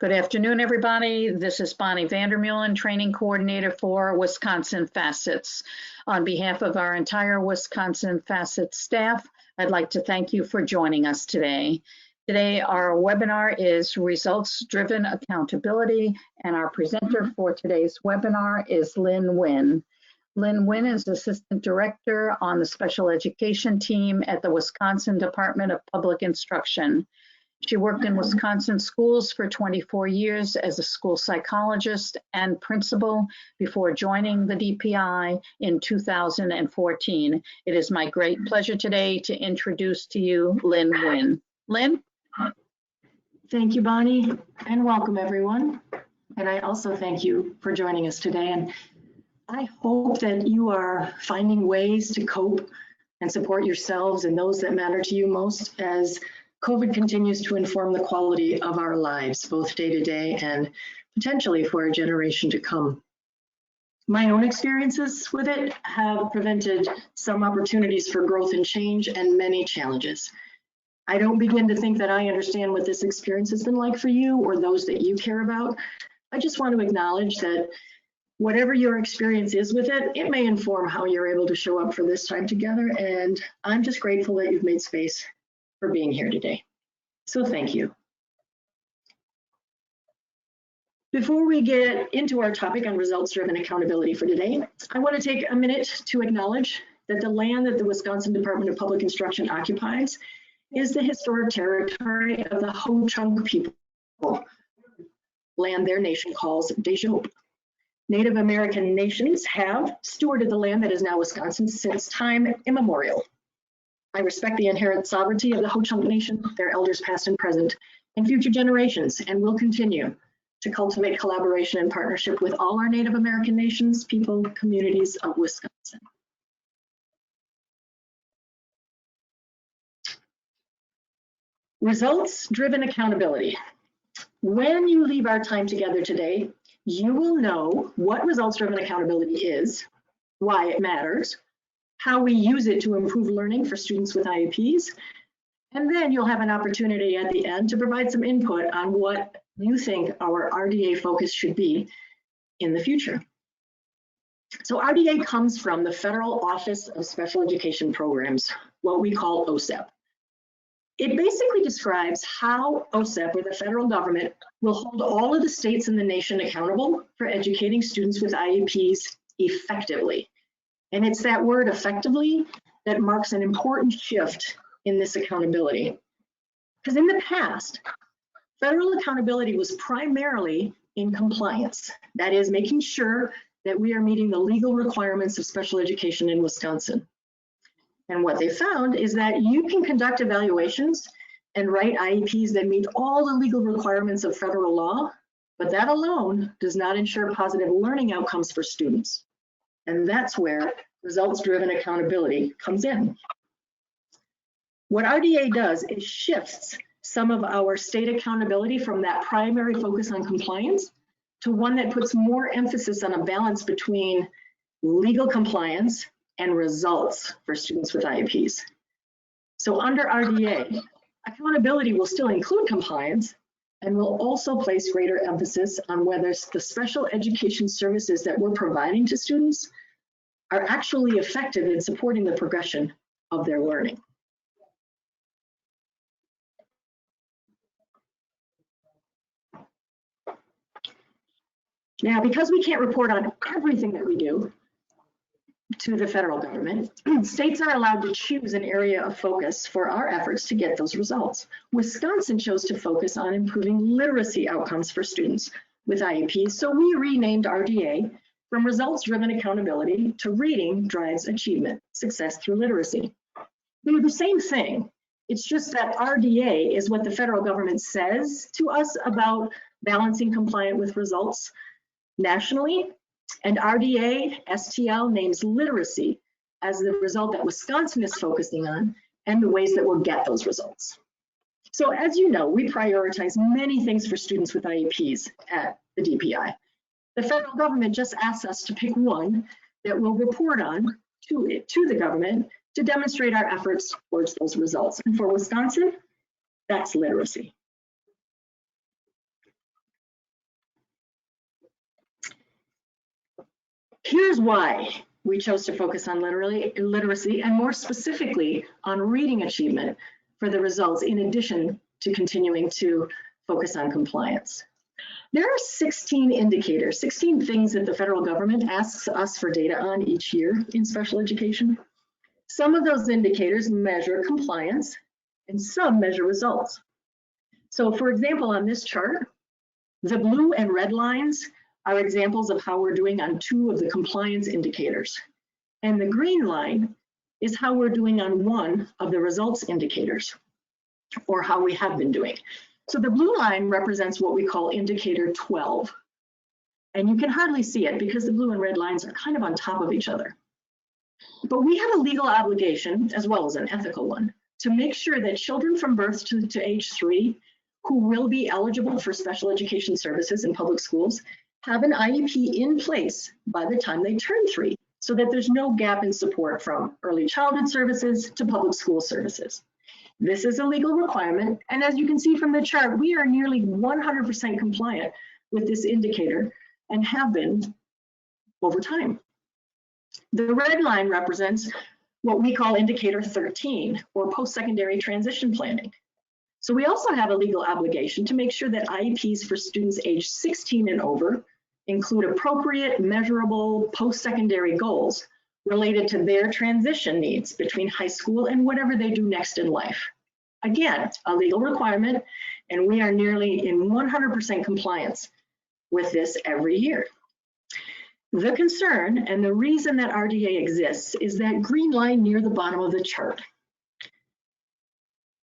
Good afternoon, everybody. This is Bonnie Vandermeulen, Training Coordinator for Wisconsin Facets. On behalf of our entire Wisconsin Facets staff, I'd like to thank you for joining us today. Today, our webinar is Results-Driven Accountability, and our presenter for today's webinar is Lynn Nguyen. Lynn Nguyen is Assistant Director on the Special Education team at the Wisconsin Department of Public Instruction. She worked in Wisconsin schools for 24 years as a school psychologist and principal before joining the DPI in 2014. It is my great pleasure today to introduce to you Lynn Nguyen. Lynn? Thank you, Bonnie, and welcome everyone. And I also thank you for joining us today. And I hope that you are finding ways to cope and support yourselves and those that matter to you most as COVID continues to inform the quality of our lives, both day to day and potentially for a generation to come. My own experiences with it have prevented some opportunities for growth and change and many challenges. I don't begin to think that I understand what this experience has been like for you or those that you care about. I just want to acknowledge that whatever your experience is with it, it may inform how you're able to show up for this time together. And I'm just grateful that you've made space for being here today. So thank you. Before we get into our topic on results-driven accountability for today, I want to take a minute to acknowledge that the land that the Wisconsin Department of Public Instruction occupies is the historic territory of the Ho-Chunk people, land their nation calls Dejope. Native American nations have stewarded the land that is now Wisconsin since time immemorial. I respect the inherent sovereignty of the Ho-Chunk Nation, their elders past and present, and future generations, and will continue to cultivate collaboration and partnership with all our Native American nations, people, communities of Wisconsin. Results-driven accountability. When you leave our time together today, you will know what results-driven accountability is, why it matters, how we use it to improve learning for students with IEPs, and then you'll have an opportunity at the end to provide some input on what you think our RDA focus should be in the future. So RDA comes from the Federal Office of Special Education Programs, what we call OSEP. It basically describes how OSEP, or the federal government, will hold all of the states in the nation accountable for educating students with IEPs effectively. And it's that word effectively that marks an important shift in this accountability. Because in the past, federal accountability was primarily in compliance. That is, making sure that we are meeting the legal requirements of special education in Wisconsin. And what they found is that you can conduct evaluations and write IEPs that meet all the legal requirements of federal law, but that alone does not ensure positive learning outcomes for students. And that's where results-driven accountability comes in. What RDA does is shifts some of our state accountability from that primary focus on compliance to one that puts more emphasis on a balance between legal compliance and results for students with IEPs. So under RDA, accountability will still include compliance and will also place greater emphasis on whether the special education services that we're providing to students are actually effective in supporting the progression of their learning. Now, because we can't report on everything that we do to the federal government, states are allowed to choose an area of focus for our efforts to get those results. Wisconsin chose to focus on improving literacy outcomes for students with IEPs, so we renamed RDA from results-driven accountability to reading drives achievement, success through literacy. We do the same thing. It's just that RDA is what the federal government says to us about balancing compliant with results nationally, and RDA STL names literacy as the result that Wisconsin is focusing on and the ways that we'll get those results. So as you know, we prioritize many things for students with IEPs at the DPI. The federal government just asks us to pick one that we'll report on to the government to demonstrate our efforts towards those results. And for Wisconsin, that's literacy. Here's why we chose to focus on literacy and more specifically on reading achievement for the results, in addition to continuing to focus on compliance. There are 16 indicators, 16 things that the federal government asks us for data on each year in special education. Some of those indicators measure compliance and some measure results. So for example, on this chart, the blue and red lines are examples of how we're doing on 2 of the compliance indicators. And the green line is how we're doing on 1 of the results indicators, or how we have been doing. So the blue line represents what we call indicator 12. And you can hardly see it because the blue and red lines are kind of on top of each other. But we have a legal obligation, as well as an ethical one, to make sure that children from birth to age 3 who will be eligible for special education services in public schools have an IEP in place by the time they turn 3, so that there's no gap in support from early childhood services to public school services. This is a legal requirement, and as you can see from the chart, we are nearly 100% compliant with this indicator and have been over time. The red line represents what we call indicator 13, or post-secondary transition planning. So we also have a legal obligation to make sure that IEPs for students aged 16 and over include appropriate, measurable post-secondary goals related to their transition needs between high school and whatever they do next in life. Again, a legal requirement, and we are nearly in 100% compliance with this every year. The concern and the reason that RDA exists is that green line near the bottom of the chart.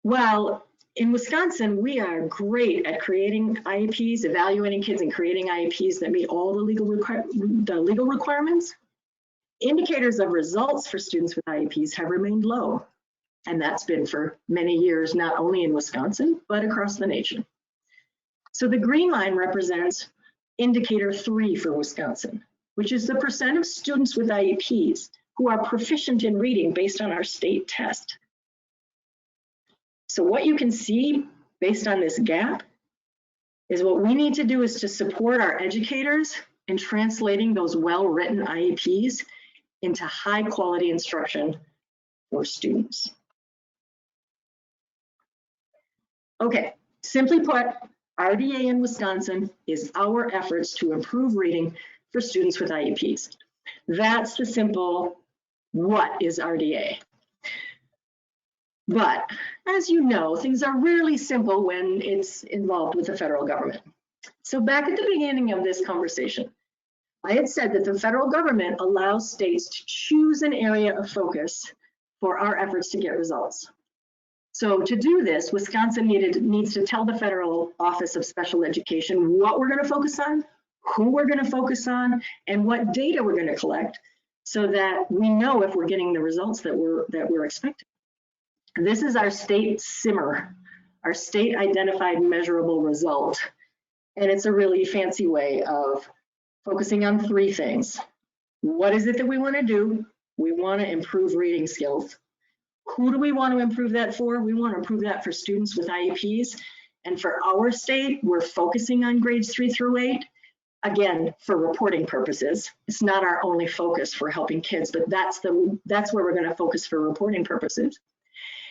While in Wisconsin, we are great at creating IEPs, evaluating kids and creating IEPs that meet all the legal requirements. Indicators of results for students with IEPs have remained low, and that's been for many years, not only in Wisconsin, but across the nation. So the green line represents indicator 3 for Wisconsin, which is the percent of students with IEPs who are proficient in reading based on our state test. So what you can see based on this gap is what we need to do is to support our educators in translating those well-written IEPs into high quality instruction for students. Okay, simply put, RDA in Wisconsin is our efforts to improve reading for students with IEPs. That's the simple, what is RDA? But as you know, things are rarely simple when it's involved with the federal government. So back at the beginning of this conversation, I had said that the federal government allows states to choose an area of focus for our efforts to get results. So to do this, Wisconsin needs to tell the Federal Office of Special Education what we're going to focus on, who we're going to focus on, and what data we're going to collect, so that we know if we're getting the results that we're expecting. This is our state SIMR, our state identified measurable result. And it's a really fancy way of focusing on 3 things. What is it that we want to do? We want to improve reading skills. Who do we want to improve that for? We want to improve that for students with IEPs. And for our state, we're focusing on grades 3 through 8. Again, for reporting purposes. It's not our only focus for helping kids, but that's where we're going to focus for reporting purposes.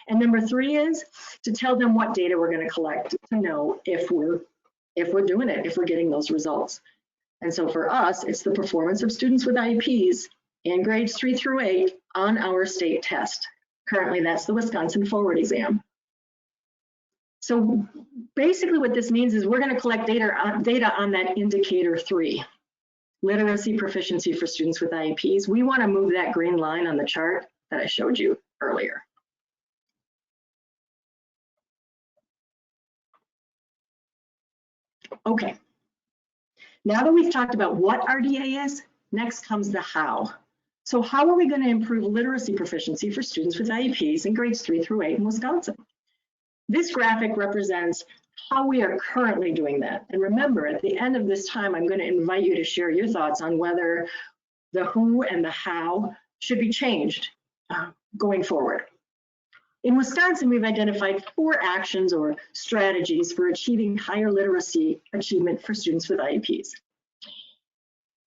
And number 3 is to tell them what data we're going to collect to know if we're doing it, if we're getting those results. And so for us, it's the performance of students with IEPs in grades 3 through 8 on our state test. Currently, that's the Wisconsin Forward exam. So basically what this means is we're going to collect data on that indicator 3, literacy proficiency for students with IEPs. We want to move that green line on the chart that I showed you earlier. Okay, now that we've talked about what RDA is, next comes the how. So how are we going to improve literacy proficiency for students with IEPs in grades 3 through 8 in Wisconsin? This graphic represents how we are currently doing that. And remember, at the end of this time, I'm going to invite you to share your thoughts on whether the who and the how should be changed going forward. In Wisconsin, we've identified 4 actions or strategies for achieving higher literacy achievement for students with IEPs.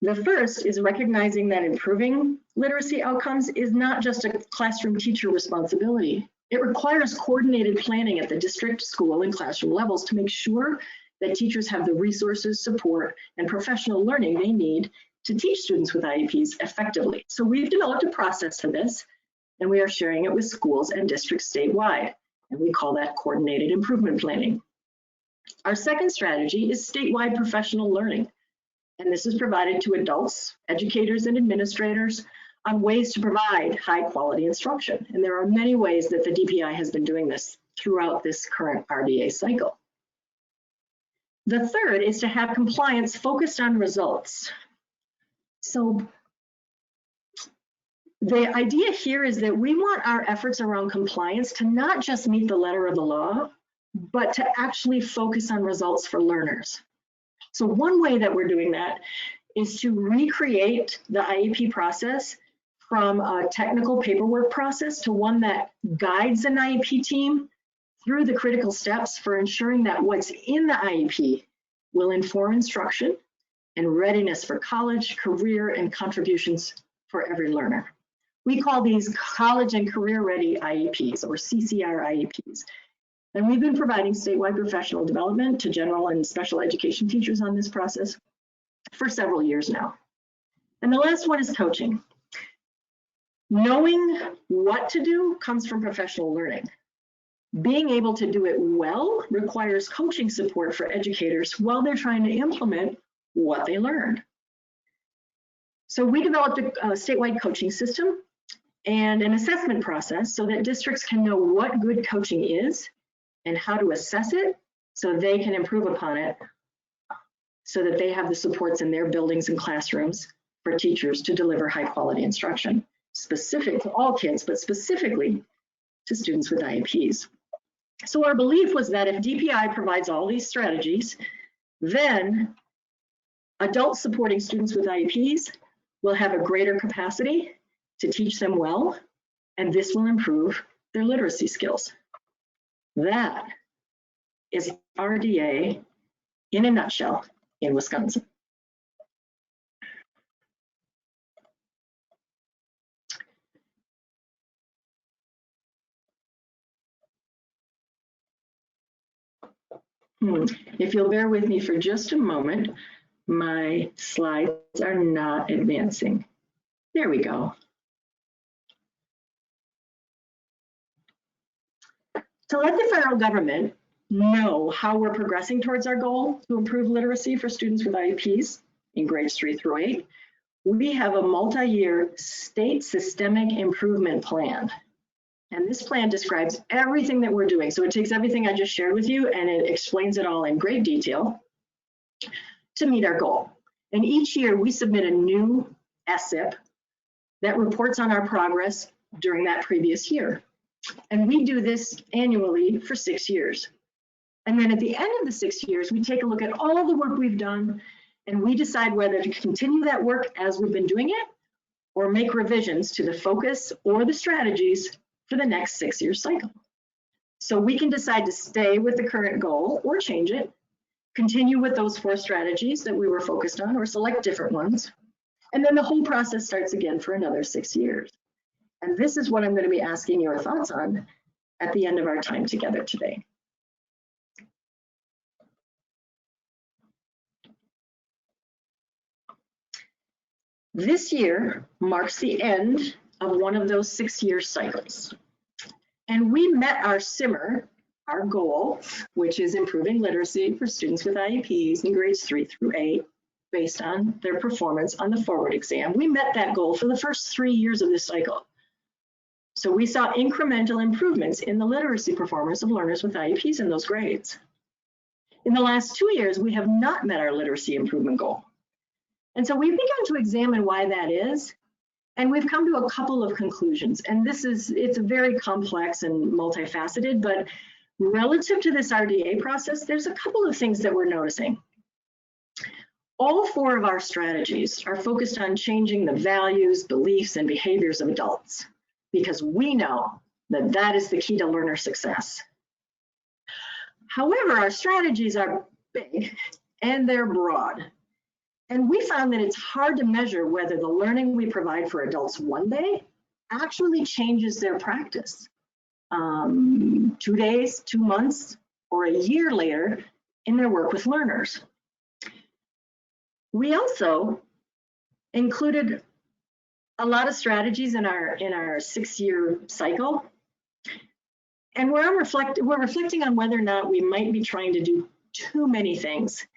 The first is recognizing that improving literacy outcomes is not just a classroom teacher responsibility. It requires coordinated planning at the district, school, and classroom levels to make sure that teachers have the resources, support, and professional learning they need to teach students with IEPs effectively. So we've developed a process for this, and we are sharing it with schools and districts statewide, and we call that coordinated improvement planning. Our second strategy is statewide professional learning, and this is provided to adults, educators, and administrators on ways to provide high-quality instruction. And there are many ways that the DPI has been doing this throughout this current RDA cycle. The third is to have compliance focused on results. So the idea here is that we want our efforts around compliance to not just meet the letter of the law, but to actually focus on results for learners. So one way that we're doing that is to recreate the IEP process from a technical paperwork process to one that guides an IEP team through the critical steps for ensuring that what's in the IEP will inform instruction and readiness for college, career, and contributions for every learner. We call these college and career ready IEPs, or CCR IEPs. And we've been providing statewide professional development to general and special education teachers on this process for several years now. And the last one is coaching. Knowing what to do comes from professional learning. Being able to do it well requires coaching support for educators while they're trying to implement what they learned. So we developed a statewide coaching system and an assessment process so that districts can know what good coaching is and how to assess it so they can improve upon it so that they have the supports in their buildings and classrooms for teachers to deliver high quality instruction, specific to all kids, but specifically to students with IEPs. So our belief was that if DPI provides all these strategies, then adults supporting students with IEPs will have a greater capacity to teach them well, and this will improve their literacy skills. That is RDA in a nutshell in Wisconsin. If you'll bear with me for just a moment, my slides are not advancing. There we go. To let the federal government know how we're progressing towards our goal to improve literacy for students with IEPs in grades 3 through 8, we have a multi-year state systemic improvement plan. And this plan describes everything that we're doing. So it takes everything I just shared with you and it explains it all in great detail to meet our goal. And each year we submit a new SIP that reports on our progress during that previous year. And we do this annually for 6 years. And then at the end of the 6 years, we take a look at all of the work we've done and we decide whether to continue that work as we've been doing it or make revisions to the focus or the strategies for the next 6-year cycle. So we can decide to stay with the current goal or change it, continue with those 4 strategies that we were focused on or select different ones. And then the whole process starts again for another 6 years. And this is what I'm going to be asking your thoughts on at the end of our time together today. This year marks the end of one of those 6-year cycles. And we met our SIMMER, our goal, which is improving literacy for students with IEPs in grades 3 through 8, based on their performance on the forward exam. We met that goal for the first 3 years of this cycle. So we saw incremental improvements in the literacy performance of learners with IEPs in those grades. In the last 2 years, we have not met our literacy improvement goal. And so we've begun to examine why that is, and we've come to a couple of conclusions. And it's very complex and multifaceted, but relative to this RDA process, there's a couple of things that we're noticing. All 4 of our strategies are focused on changing the values, beliefs, and behaviors of adults, because we know that that is the key to learner success. However, our strategies are big and they're broad. And we found that it's hard to measure whether the learning we provide for adults one day actually changes their practice 2 days, 2 months, or a year later in their work with learners. We also included a lot of strategies in our 6-year cycle. And we're reflecting on whether or not we might be trying to do too many things.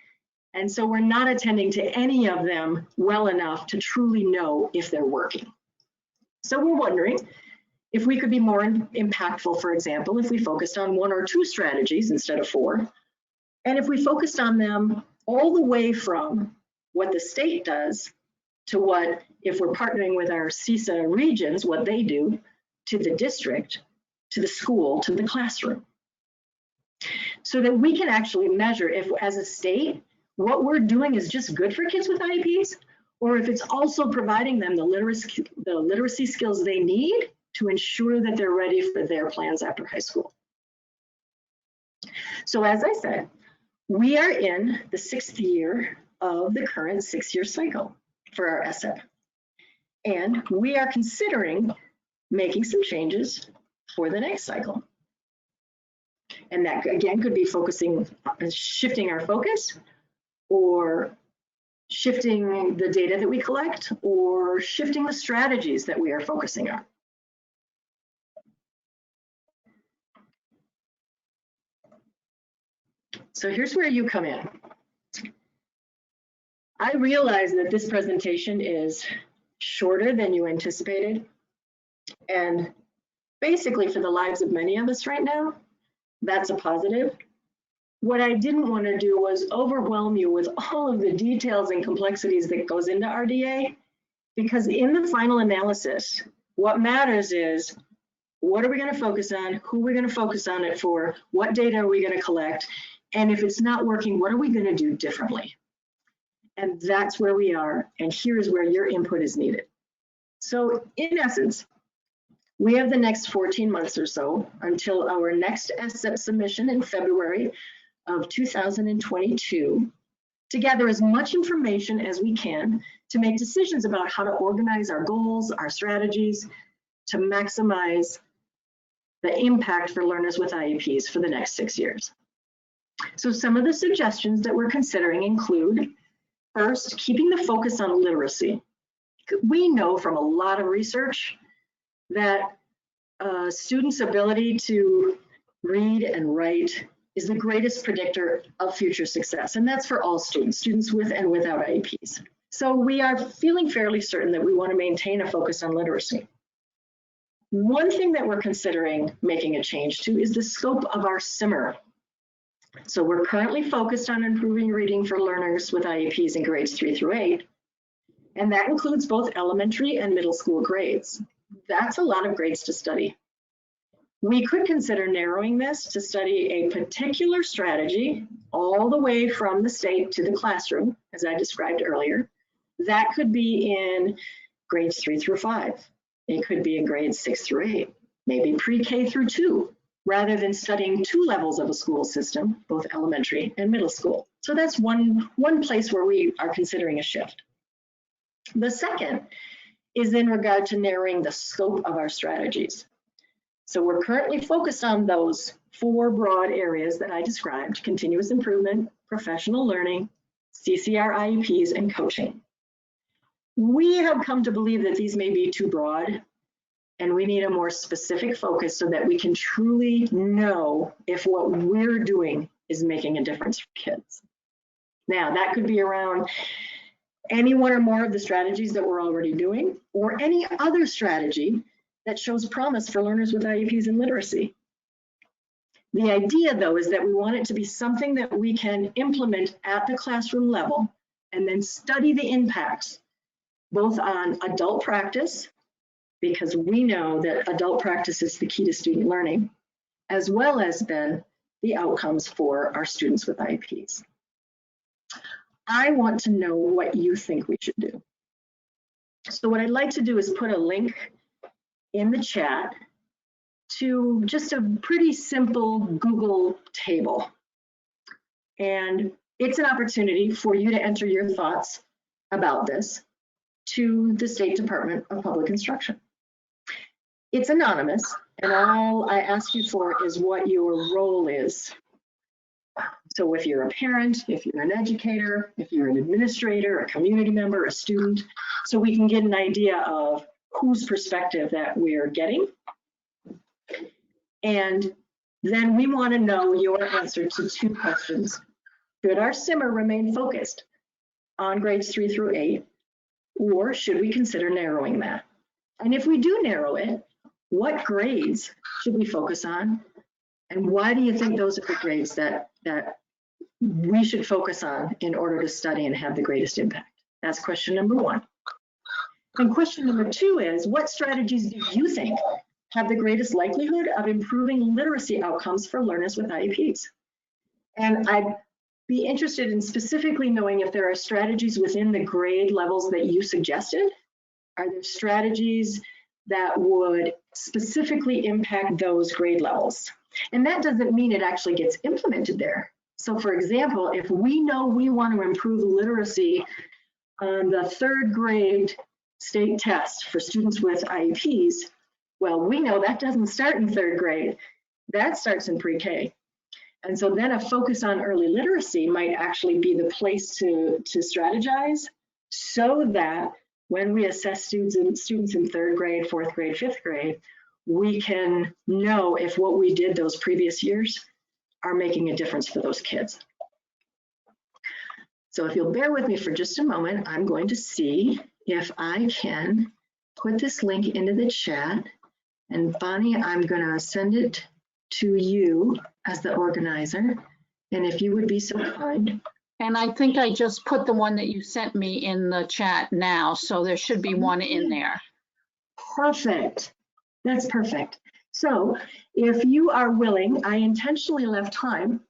And so we're not attending to any of them well enough to truly know if they're working. So we're wondering if we could be more impactful, for example, if we focused on 1 or 2 strategies instead of 4, and if we focused on them all the way from what the state does to what, if we're partnering with our CISA regions, what they do, to the district, to the school, to the classroom. So that we can actually measure if, as a state, what we're doing is just good for kids with IEPs, or if it's also providing them the literacy skills they need to ensure that they're ready for their plans after high school. So as I said, we are in the 6th year of the current 6-year cycle for our SEP. And we are considering making some changes for the next cycle. And that, again, could be shifting our focus, or shifting the data that we collect, or shifting the strategies that we are focusing on. So here's where you come in. I realize that this presentation is shorter than you anticipated. And basically, for the lives of many of us right now, that's a positive. What I didn't want to do was overwhelm you with all of the details and complexities that goes into RDA, because in the final analysis, what matters is, what are we going to focus on? Who are we going to focus on it for? What data are we going to collect? And if it's not working, what are we going to do differently? And that's where we are. And here's where your input is needed. So in essence, we have the next 14 months or so until our next SEP submission in February of 2022 to gather as much information as we can to make decisions about how to organize our goals, our strategies, to maximize the impact for learners with IEPs for the next 6 years. So some of the suggestions that we're considering include, first, keeping the focus on literacy. We know from a lot of research that students' ability to read and write is the greatest predictor of future success, and that's for all students, students with and without IEPs. So we are feeling fairly certain that we want to maintain a focus on literacy. One thing that we're considering making a change to is the scope of our SIMR. So we're currently focused on improving reading for learners with IEPs in grades 3 through 8, and that includes both elementary and middle school grades. That's a lot of grades to study. We could consider narrowing this to study a particular strategy all the way from the state to the classroom, as I described earlier. That could be in grades 3 through 5. It could be in grades 6 through 8, maybe pre-K through 2, rather than studying 2 levels of a school system, both elementary and middle school. So that's one place where we are considering a shift. The second is in regard to narrowing the scope of our strategies. So we're currently focused on those 4 broad areas that I described: continuous improvement, professional learning, CCR IEPs, and coaching. We have come to believe that these may be too broad, and we need a more specific focus so that we can truly know if what we're doing is making a difference for kids. Now, that could be around any one or more of the strategies that we're already doing, or any other strategy that shows promise for learners with IEPs and literacy. The idea, though, is that we want it to be something that we can implement at the classroom level and then study the impacts, both on adult practice, because we know that adult practice is the key to student learning, as well as then the outcomes for our students with IEPs. I want to know what you think we should do. So what I'd like to do is put a link in the chat to just a pretty simple Google table. And it's an opportunity for you to enter your thoughts about this to the State Department of Public Instruction. It's anonymous, and all I ask you for is what your role is. So if you're a parent, if you're an educator, if you're an administrator, a community member, a student, so we can get an idea of whose perspective that we're getting. And then we want to know your answer to two questions. Should our simmer remain focused on grades 3 through 8, or should we consider narrowing that? And if we do narrow it, what grades should we focus on? And why do you think those are the grades that we should focus on in order to study and have the greatest impact? That's question number one. And question number two is, what strategies do you think have the greatest likelihood of improving literacy outcomes for learners with IEPs? And I'd be interested in specifically knowing if there are strategies within the grade levels that you suggested. Are there strategies that would specifically impact those grade levels? And that doesn't mean it actually gets implemented there. So for example, if we know we want to improve literacy on the 3rd grade state test for students with IEPs, well, we know that doesn't start in 3rd grade. That starts in pre-K. And so then a focus on early literacy might actually be the place to strategize, so that when we assess students in 3rd grade, 4th grade, 5th grade, we can know if what we did those previous years are making a difference for those kids. So if you'll bear with me for just a moment, I'm going to see if I can put this link into the chat. And Bonnie, I'm going to send it to you as the organizer. And if you would be so kind. And I think I just put the one that you sent me in the chat now, so there should be one in there. Perfect. That's perfect. So if you are willing, I intentionally left time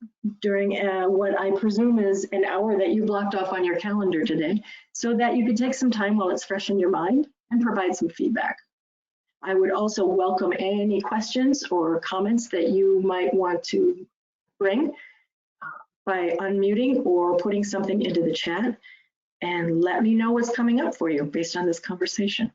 during what I presume is an hour that you blocked off on your calendar today, so that you could take some time while it's fresh in your mind and provide some feedback. I would also welcome any questions or comments that you might want to bring by unmuting or putting something into the chat, and let me know what's coming up for you based on this conversation.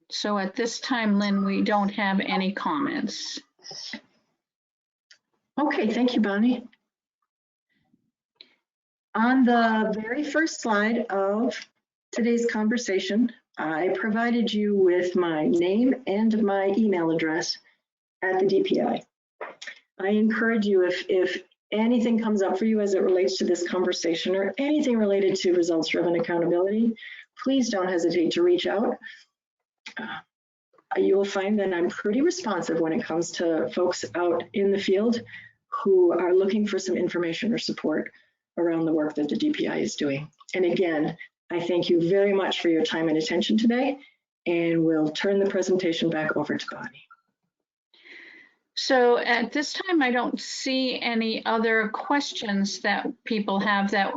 So at this time, Lynn, we don't have any comments. Okay, thank you, Bonnie. On the very first slide of today's conversation, I provided you with my name and my email address at the DPI. I encourage you, if anything comes up for you as it relates to this conversation or anything related to results-driven accountability, please don't hesitate to reach out. You will find that I'm pretty responsive when it comes to folks out in the field who are looking for some information or support around the work that the DPI is doing. And again, I thank you very much for your time and attention today, and we'll turn the presentation back over to Bonnie. So at this time, I don't see any other questions that people have. That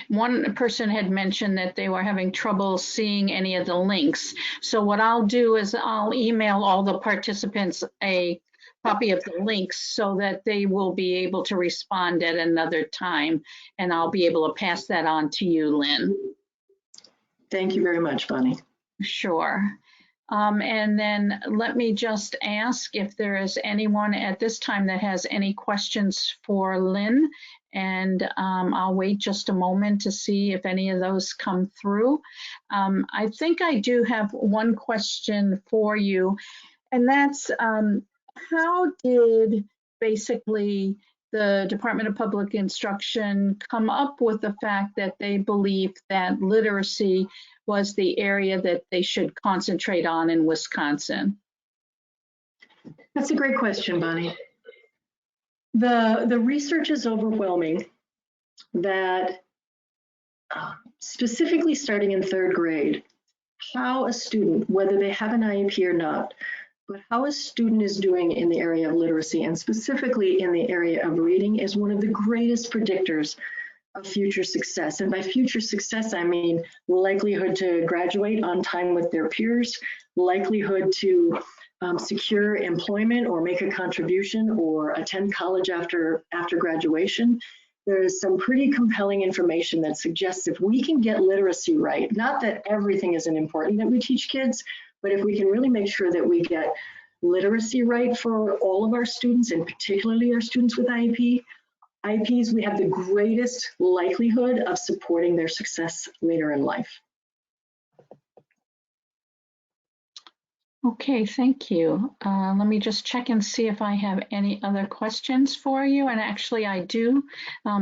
one person had mentioned that they were having trouble seeing any of the links. So what I'll do is I'll email all the participants a copy of the links so that they will be able to respond at another time, and I'll be able to pass that on to you, Lynn. Thank you very much, Bonnie. Sure. And then let me just ask if there is anyone at this time that has any questions for Lynn, and I'll wait just a moment to see if any of those come through. I think I do have one question for you, and that's how did basically the Department of Public Instruction come up with the fact that they believed that literacy was the area that they should concentrate on in Wisconsin? That's a great question, Bonnie. The research is overwhelming that specifically starting in 3rd grade, how a student, whether they have an IEP or not, but how a student is doing in the area of literacy, and specifically in the area of reading, is one of the greatest predictors of future success. And by future success, I mean likelihood to graduate on time with their peers, likelihood to secure employment or make a contribution or attend college after graduation. There's some pretty compelling information that suggests if we can get literacy right, not that everything isn't important that we teach kids, but if we can really make sure that we get literacy right for all of our students, and particularly our students with IEPs, we have the greatest likelihood of supporting their success later in life. Okay, thank you. Let me just check and see if I have any other questions for you. And actually I do.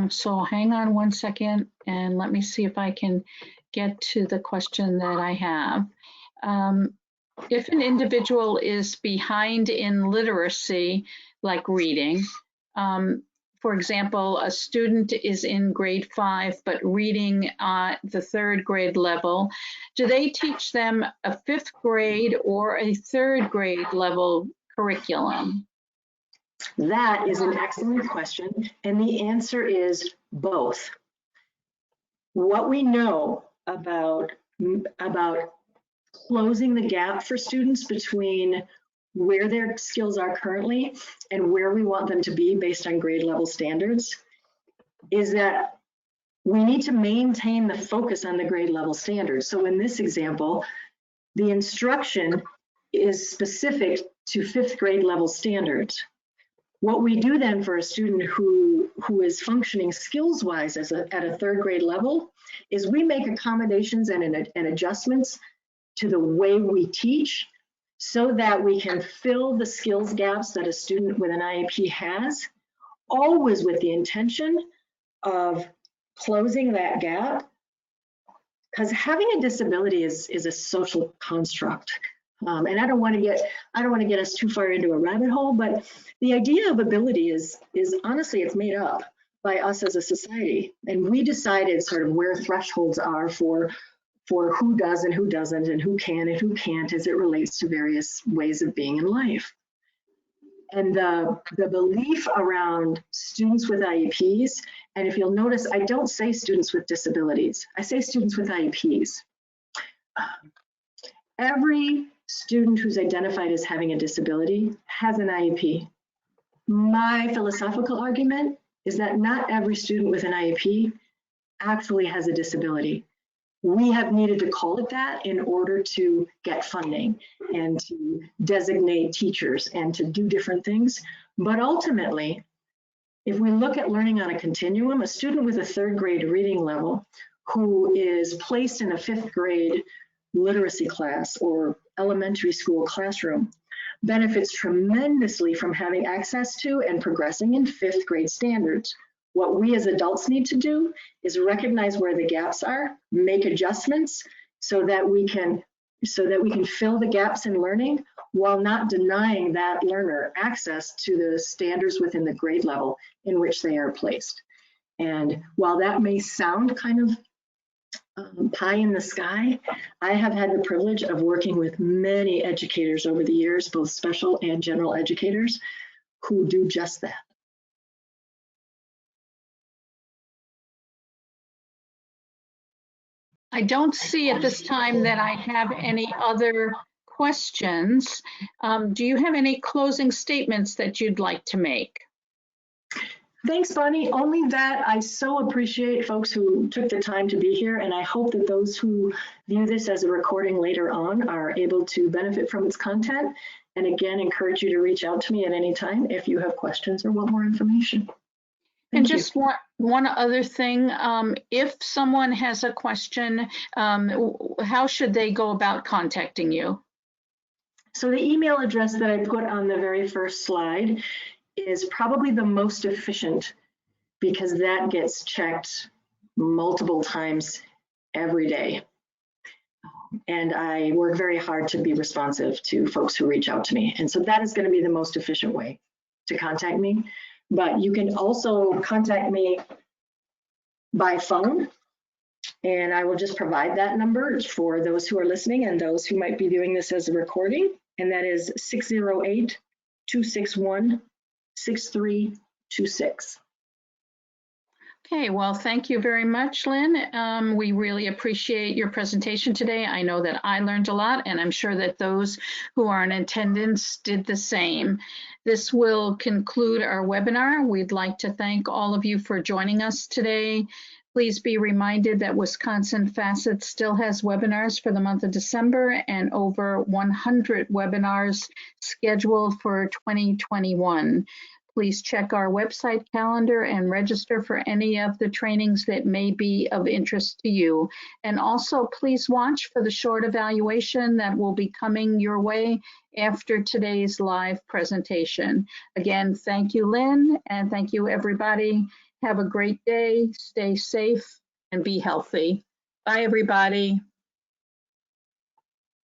So hang on one second and let me see if I can get to the question that I have. If an individual is behind in literacy, like reading, for example, a student is in grade 5, but reading at the 3rd grade level, do they teach them a 5th grade or a 3rd grade level curriculum? That is an excellent question, and the answer is both. What we know about closing the gap for students between where their skills are currently and where we want them to be based on grade level standards is that we need to maintain the focus on the grade level standards. So in this example, the instruction is specific to 5th grade level standards. What we do then for a student who is functioning skills-wise at a 3rd grade level is we make accommodations and adjustments to the way we teach so that we can fill the skills gaps that a student with an IEP has, always with the intention of closing that gap. Because having a disability is a social construct. And I don't want to get us too far into a rabbit hole, but the idea of ability is honestly, it's made up by us as a society. And we decided sort of where thresholds are for who does and who doesn't, and who can and who can't as it relates to various ways of being in life. And the belief around students with IEPs, and if you'll notice, I don't say students with disabilities, I say students with IEPs. Every student who's identified as having a disability has an IEP. My philosophical argument is that not every student with an IEP actually has a disability. We have needed to call it that in order to get funding and to designate teachers and to do different things. But ultimately, if we look at learning on a continuum, a student with a 3rd grade reading level who is placed in a 5th grade literacy class or elementary school classroom benefits tremendously from having access to and progressing in 5th grade standards. What we as adults need to do is recognize where the gaps are, make adjustments so that we can fill the gaps in learning while not denying that learner access to the standards within the grade level in which they are placed. And while that may sound kind of pie in the sky, I have had the privilege of working with many educators over the years, both special and general educators, who do just that. I don't see at this time that I have any other questions. Do you have any closing statements that you'd like to make? Thanks, Bonnie. Only that I so appreciate folks who took the time to be here, and I hope that those who view this as a recording later on are able to benefit from its content. And again, encourage you to reach out to me at any time if you have questions or want more information. And just one other thing, if someone has a question, how should they go about contacting you? So the email address that I put on the very first slide is probably the most efficient because that gets checked multiple times every day. And I work very hard to be responsive to folks who reach out to me. And so that is going to be the most efficient way to contact me. But you can also contact me by phone, and I will just provide that number for those who are listening and those who might be viewing this as a recording. and that is 608-261-6326. Okay, well, thank you very much, Lynn. We really appreciate your presentation today. I know that I learned a lot, and I'm sure that those who are in attendance did the same. This will conclude our webinar. We'd like to thank all of you for joining us today. Please be reminded that Wisconsin Facet still has webinars for the month of December and over 100 webinars scheduled for 2021. Please check our website calendar and register for any of the trainings that may be of interest to you. And also, please watch for the short evaluation that will be coming your way after today's live presentation. Again, thank you, Lynn, and thank you, everybody. Have a great day, stay safe, and be healthy. Bye, everybody.